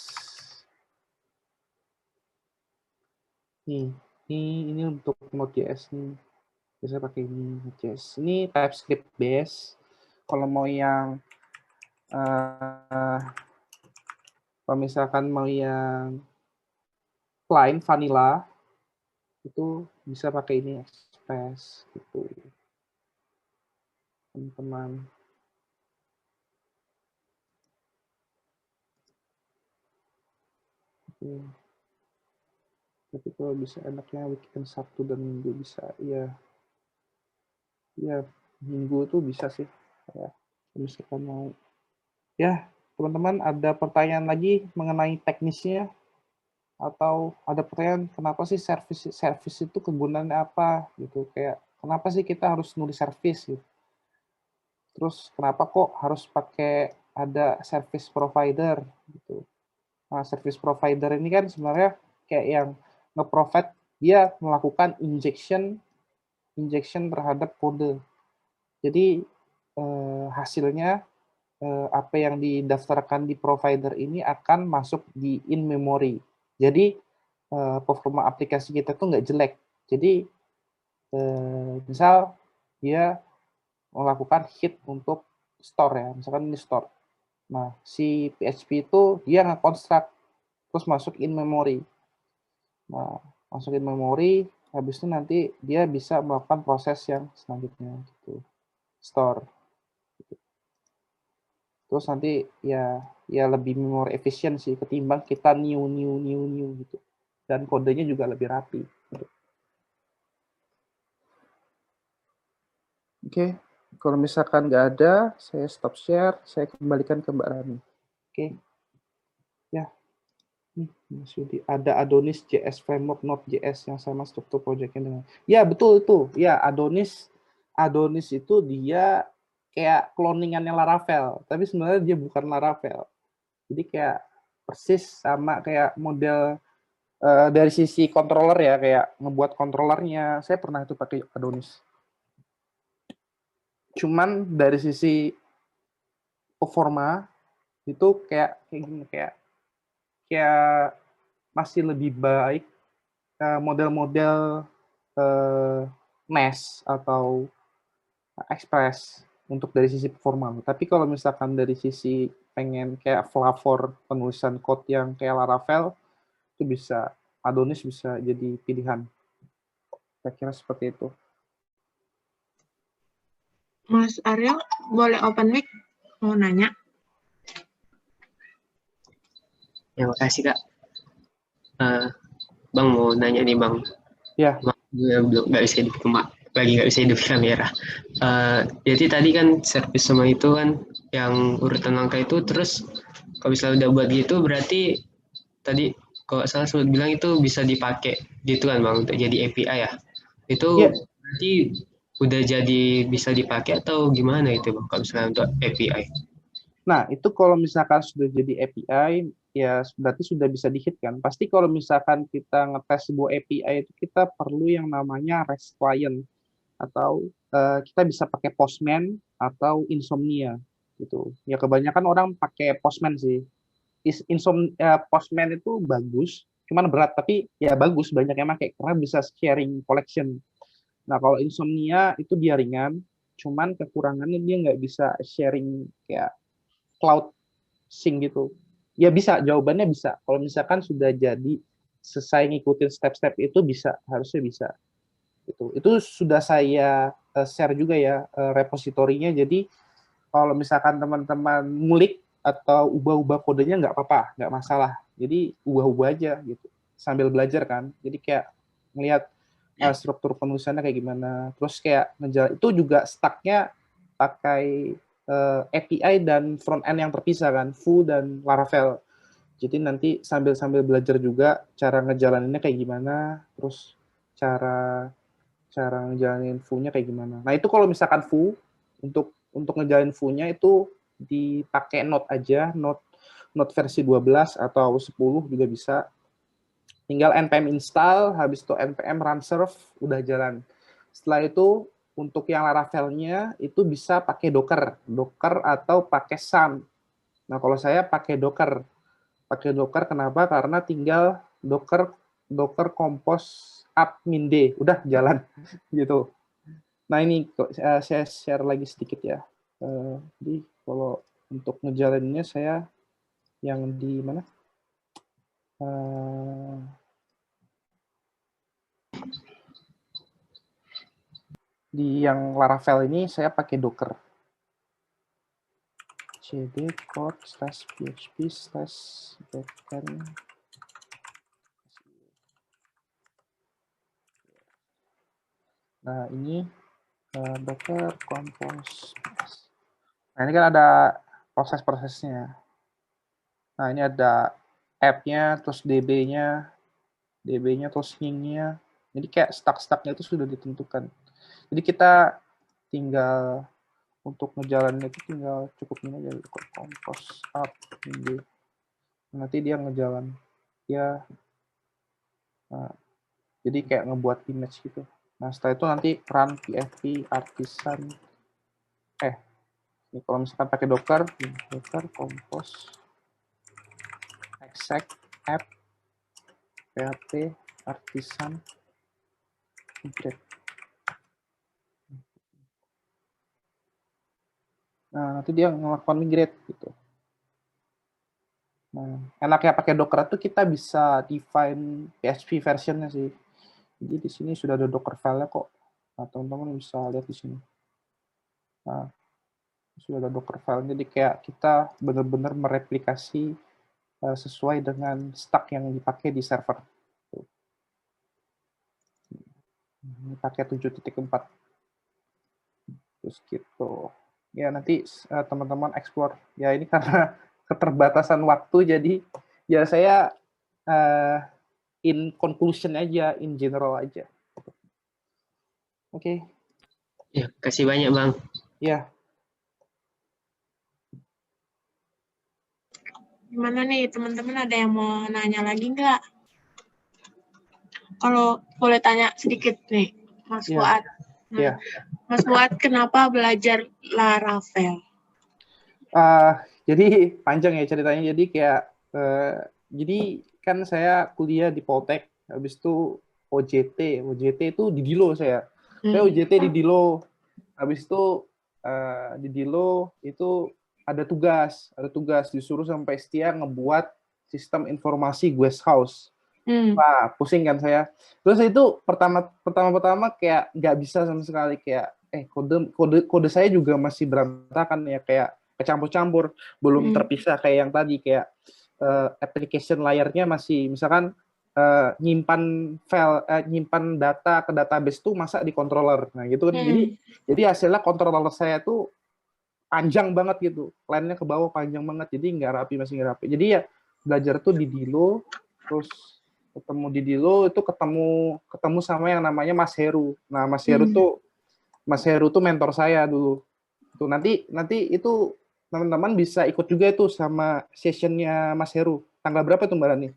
Ini untuk Node.js nih. Biasanya pakai ini Node.js. Ini TypeScript base. Kalau mau yang kalau misalkan mau yang plain vanilla itu bisa pakai ini Express gitu. Teman-teman. Tapi kalau bisa enaknya weekend Sabtu dan Minggu bisa, ya Minggu tuh bisa sih. Ya, misalkan mau. Ya, teman-teman ada pertanyaan lagi mengenai teknisnya atau ada pertanyaan kenapa sih service itu kegunaannya apa gitu, kayak kenapa sih kita harus nulis service gitu. Terus kenapa kok harus pakai ada service provider gitu. Nah, service provider ini kan sebenarnya kayak yang nge-provide, dia melakukan injection terhadap kode. Jadi hasilnya apa yang didaftarkan di provider ini akan masuk di in memory. Jadi performa aplikasi kita tuh nggak jelek. Jadi misal dia melakukan hit untuk store ya, misalkan ini store. Nah, si PHP itu dia nge-construct terus masuk in memory. Nah, masuk in memory, habis itu nanti dia bisa melakukan proses yang selanjutnya gitu. Store. Terus nanti ya lebih memori efisien sih ketimbang kita new gitu. Dan kodenya juga lebih rapi. Oke, kalau misalkan nggak ada, saya stop share, saya kembalikan ke Mbak Rani. Oke, ya, nih Mas Yudi, ada Adonis JS Framework Node.js yang sama struktur projectnya dengan. Ya betul itu, ya Adonis itu dia kayak cloningannya Laravel, tapi sebenarnya dia bukan Laravel. Jadi kayak persis sama kayak model dari sisi controller ya, kayak ngebuat kontrolernya, saya pernah itu pakai Adonis. Cuman dari sisi performa itu kayak gini, kayak masih lebih baik model-model NES atau Express untuk dari sisi performa. Tapi kalau misalkan dari sisi pengen kayak flavor penulisan code yang kayak Laravel, itu bisa Adonis bisa jadi pilihan. Saya kira seperti itu. Mas Ariel, boleh open mic? Mau nanya. Ya, makasih Kak. Bang mau nanya nih Bang. Ya. Belum nggak bisa hidup lagi nggak bisa hidup kamera. Jadi tadi kan servis semua itu kan yang urutan langkah itu, terus kalau misalnya udah buat gitu berarti tadi kalau salah sempat bilang itu bisa dipakai gitu kan Bang untuk jadi API ya. Itu berarti udah jadi bisa dipakai atau gimana itu Bang kalau misalnya untuk API? Nah, itu kalau misalkan sudah jadi API, ya berarti sudah bisa di-hit kan. Pasti kalau misalkan kita ngetes sebuah API itu kita perlu yang namanya REST client atau kita bisa pakai Postman atau Insomnia gitu. Ya kebanyakan orang pakai Postman sih. Postman itu bagus, cuman berat tapi ya bagus, banyak yang pakai karena bisa sharing collection. Nah, kalau Insomnia itu dia ringan, cuman kekurangannya dia nggak bisa sharing kayak cloud sync gitu. Ya bisa, jawabannya bisa. Kalau misalkan sudah jadi selesai ngikutin step-step itu bisa, harusnya bisa. Itu sudah saya share juga ya repositorinya. Jadi kalau misalkan teman-teman ngulik atau ubah-ubah kodenya nggak apa-apa, nggak masalah. Jadi ubah-ubah aja gitu, sambil belajar kan. Jadi kayak melihat struktur penulisannya kayak gimana. Terus kayak ngejalan itu juga stacknya pakai API dan front end yang terpisah kan, Foo dan Laravel. Jadi nanti sambil belajar juga cara ngejalaninnya kayak gimana, terus cara ngejalanin Foo-nya kayak gimana. Nah, itu kalau misalkan Foo untuk ngejalanin Foo-nya itu dipakai Node aja, Node versi 12 atau 10 juga bisa. Tinggal npm install, habis itu npm run serve, udah jalan. Setelah itu untuk yang Laravel-nya itu bisa pakai Docker atau pakai SAM. Nah, kalau saya pakai Docker. Pakai Docker kenapa? Karena tinggal Docker compose apt min d, udah jalan gitu. Nah, ini saya share lagi sedikit ya. Jadi kalau untuk ngejalaninnya saya yang di mana? Di yang Laravel ini saya pakai Docker. cd core /php/backend Ini Docker Compose. Nah, ini kan ada proses-prosesnya. Nah, ini ada app-nya, terus DB-nya, terus ning-nya. Jadi kayak stack-stacknya itu sudah ditentukan. Jadi kita tinggal untuk ngejalanin itu tinggal cukup ini aja, Docker Compose up DB. Nanti dia ngejalan. Ya, jadi kayak ngebuat image gitu. Nah, setelah itu nanti run PFP artisan. Ini kalau misalkan pakai Docker Compose exec app php artisan migrate. Nah, nanti dia ngelakukan migrate gitu. Nah, enaknya pakai Docker itu kita bisa define PHP versionnya sih. Jadi di sini sudah ada Docker file-nya kok. Nah, teman-teman bisa lihat di sini. Nah, sudah ada Docker file. Jadi kayak kita benar-benar mereplikasi sesuai dengan stack yang dipakai di server. Ini pakai 7.4. Terus gitu. Ya nanti teman-teman explore. Ya ini karena keterbatasan waktu, jadi ya saya in conclusion aja, in general aja. Oke. Ya, kasih banyak Bang. Ya. Gimana nih teman-teman, ada yang mau nanya lagi nggak? Kalau boleh tanya sedikit nih, Mas Fuad. Ya. Mas Fuad, kenapa belajar Laravel? Jadi panjang ya ceritanya. Jadi kayak jadi kan saya kuliah di Poltek, habis itu OJT itu di Dilo saya. Saya OJT di Dilo. Habis itu di Dilo itu ada tugas disuruh sampai setia ngebuat sistem informasi guest house. Wah, pusing kan saya. Terus itu pertama kayak nggak bisa sama sekali, kayak kode saya juga masih berantakan ya, kayak kecampur-campur, belum terpisah kayak yang tadi, kayak application layernya masih misalkan nyimpan file, nyimpan data ke database tuh masa di controller. Nah, gitu kan. Jadi hasilnya controller saya tuh panjang banget gitu. Line-nya ke bawah panjang banget. Jadi masih nggak rapi. Jadi ya belajar tuh di Dilo, terus ketemu di Dilo itu ketemu sama yang namanya Mas Heru. Nah, Mas Heru tuh mentor saya dulu. Tuh nanti itu teman-teman bisa ikut juga itu sama sessionnya Mas Heru. Tanggal berapa tuh Mbak Rani?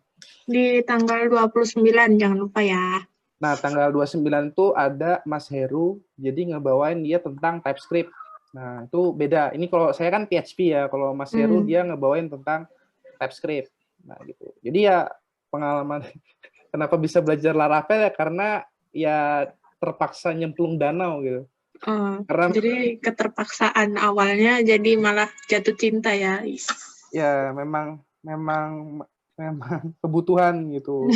Di tanggal 29, jangan lupa ya. Nah, tanggal 29 itu ada Mas Heru, jadi ngebawain dia tentang TypeScript. Nah, itu beda. Ini kalau saya kan PHP ya, kalau Mas Heru dia ngebawain tentang TypeScript. Nah, gitu. Jadi ya pengalaman kenapa bisa belajar Laravel ya karena ya terpaksa nyemplung danau gitu. Karena jadi keterpaksaan awalnya jadi malah jatuh cinta ya. Ya, memang kebutuhan gitu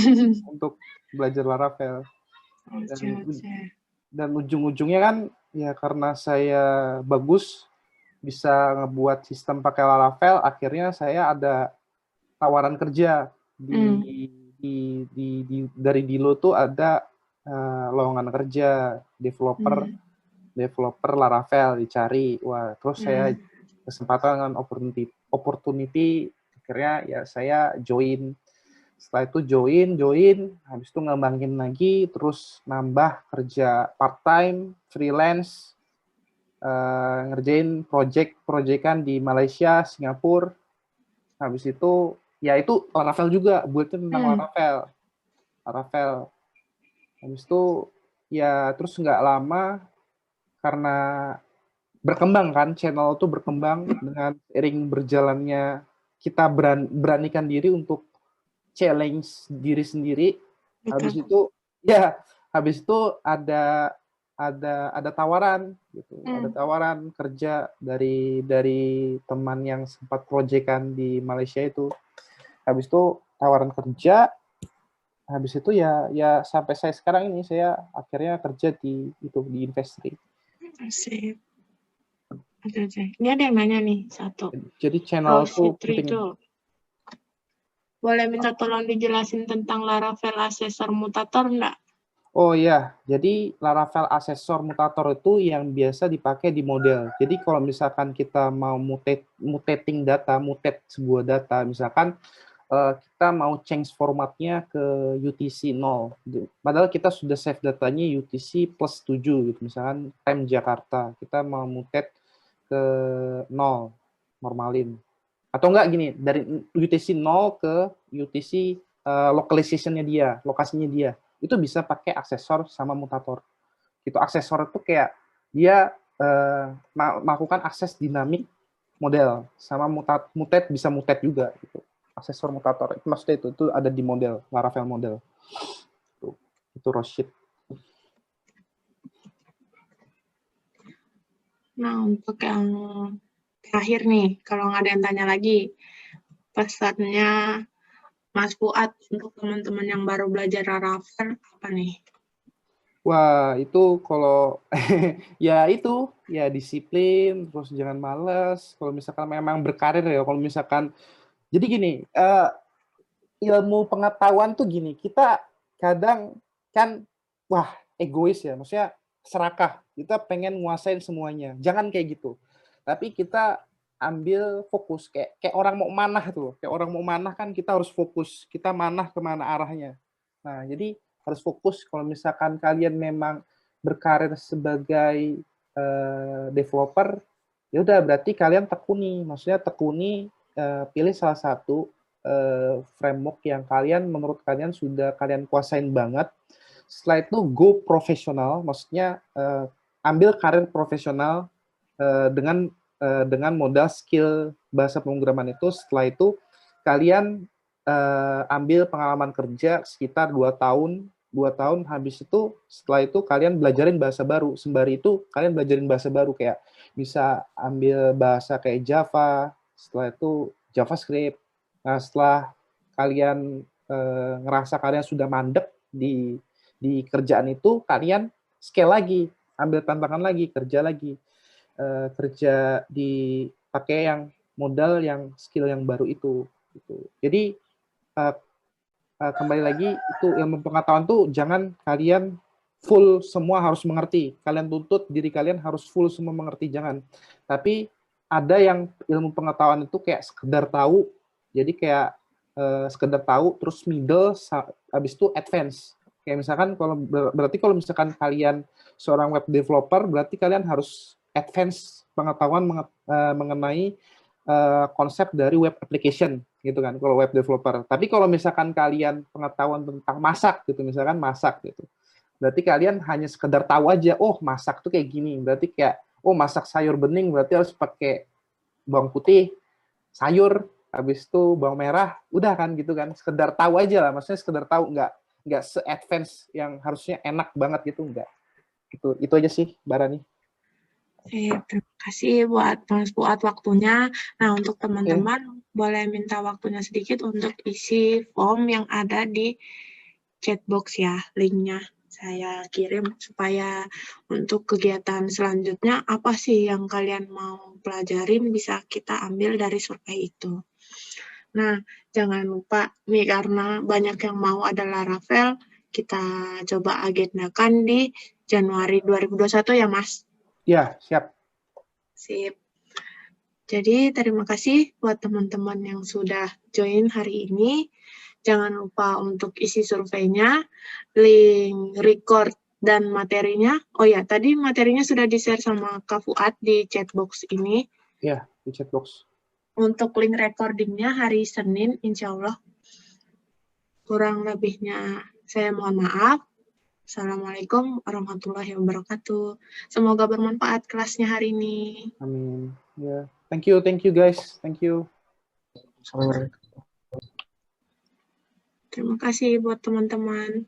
untuk belajar Laravel. Dan ujung-ujungnya kan ya karena saya bagus bisa ngebuat sistem pakai Laravel, akhirnya saya ada tawaran kerja dari Dilo tuh ada lowongan kerja developer Laravel dicari. Wah, terus saya kesempatan dengan opportunity akhirnya ya saya join. Setelah itu join, habis itu ngembangin lagi, terus nambah kerja part-time, freelance, ngerjain project-projectan di Malaysia, Singapura. Habis itu, ya itu Laravel juga, buatnya tentang Laravel. Habis itu, ya terus nggak lama, karena berkembang kan, channel itu berkembang dengan seiring berjalannya kita beranikan diri untuk challenge diri sendiri. Habis itu ada tawaran gitu. Ada tawaran kerja dari teman yang sempat proyekan di Malaysia itu. Habis itu tawaran kerja. Habis itu ya sampai saya sekarang ini saya akhirnya kerja di Investri. Asik. Ini ada yang nanya nih satu. Jadi channel itu penting. Boleh minta tolong dijelasin tentang Laravel Assessor Mutator enggak? Oh iya, jadi Laravel Assessor Mutator itu yang biasa dipakai di model. Jadi kalau misalkan kita mau mutating data, mutate sebuah data, misalkan kita mau change formatnya ke UTC 0. Padahal kita sudah save datanya UTC plus 7 gitu. Misalkan time Jakarta, kita mau mutate ke 0, normalin. Atau enggak gini, dari UTC 0 ke UTC localization-nya dia, lokasinya dia. Itu bisa pakai aksesor sama mutator. Itu aksesor itu kayak dia melakukan akses dinamik model sama mutate bisa mutate juga gitu. Aksesor mutator itu maksudnya itu ada di model Laravel model. Itu Rashid. Nah, untuk yang terakhir nih, kalau nggak ada yang tanya lagi, pesannya Mas Fuad untuk teman-teman yang baru belajar Laravel apa nih? Wah, itu kalau ya itu ya disiplin, terus jangan males. Kalau misalkan memang berkarir ya, kalau misalkan jadi gini, ilmu pengetahuan tuh gini, kita kadang kan wah egois ya, maksudnya serakah. Kita pengen nguasain semuanya. Jangan kayak gitu. Tapi kita ambil fokus kayak orang mau manah tuh. Kayak orang mau manah kan kita harus fokus. Kita manah kemana arahnya. Nah, jadi harus fokus kalau misalkan kalian memang berkarir sebagai developer, ya udah berarti kalian tekuni, maksudnya tekuni pilih salah satu framework yang kalian menurut kalian sudah kalian kuasain banget. Setelah itu go profesional, maksudnya ambil karir profesional dengan modal skill bahasa pemrograman itu. Setelah itu kalian ambil pengalaman kerja sekitar 2 tahun. 2 tahun habis itu setelah itu kalian belajarin bahasa baru. Sembari itu kalian belajarin bahasa baru kayak bisa ambil bahasa kayak Java, setelah itu JavaScript. Nah, setelah kalian ngerasa kalian sudah mandek di kerjaan itu, kalian scale lagi, ambil tantangan lagi, kerja lagi. Kerja di pakai yang modal yang skill yang baru itu gitu. Jadi kembali lagi itu ilmu pengetahuan tuh jangan kalian full semua harus mengerti. Kalian tuntut diri kalian harus full semua mengerti, jangan. Tapi ada yang ilmu pengetahuan itu kayak sekedar tahu. Jadi kayak sekedar tahu terus middle habis itu advance. Kayak misalkan berarti kalau misalkan kalian seorang web developer berarti kalian harus advance pengetahuan mengenai konsep dari web application gitu kan kalau web developer. Tapi kalau misalkan kalian pengetahuan tentang masak gitu, misalkan masak gitu. Berarti kalian hanya sekedar tahu aja, oh masak tuh kayak gini. Berarti kayak oh masak sayur bening berarti harus pakai bawang putih, sayur, habis itu bawang merah, udah kan gitu kan. Sekedar tahu aja lah, maksudnya sekedar tahu enggak se-advance yang harusnya enak banget gitu enggak. Itu aja sih, Barani. Terima kasih buat Mas Fuad waktunya. Nah, untuk teman-teman boleh minta waktunya sedikit untuk isi form yang ada di chatbox ya, linknya saya kirim supaya untuk kegiatan selanjutnya apa sih yang kalian mau pelajarin bisa kita ambil dari survei itu. Nah, jangan lupa nih karena banyak yang mau ada Laravel, kita coba agendakan di Januari 2021 ya, Mas? Ya, siap. Sip. Jadi, terima kasih buat teman-teman yang sudah join hari ini. Jangan lupa untuk isi surveinya, link record dan materinya. Oh ya, tadi materinya sudah di-share sama Kak Fuad di chatbox ini. Ya, di chatbox. Untuk link recordingnya hari Senin, insya Allah. Kurang lebihnya saya mohon maaf. Assalamualaikum warahmatullahi wabarakatuh. Semoga bermanfaat kelasnya hari ini. Amin. Ya, thank you guys, thank you. Assalamualaikum. Terima kasih buat teman-teman.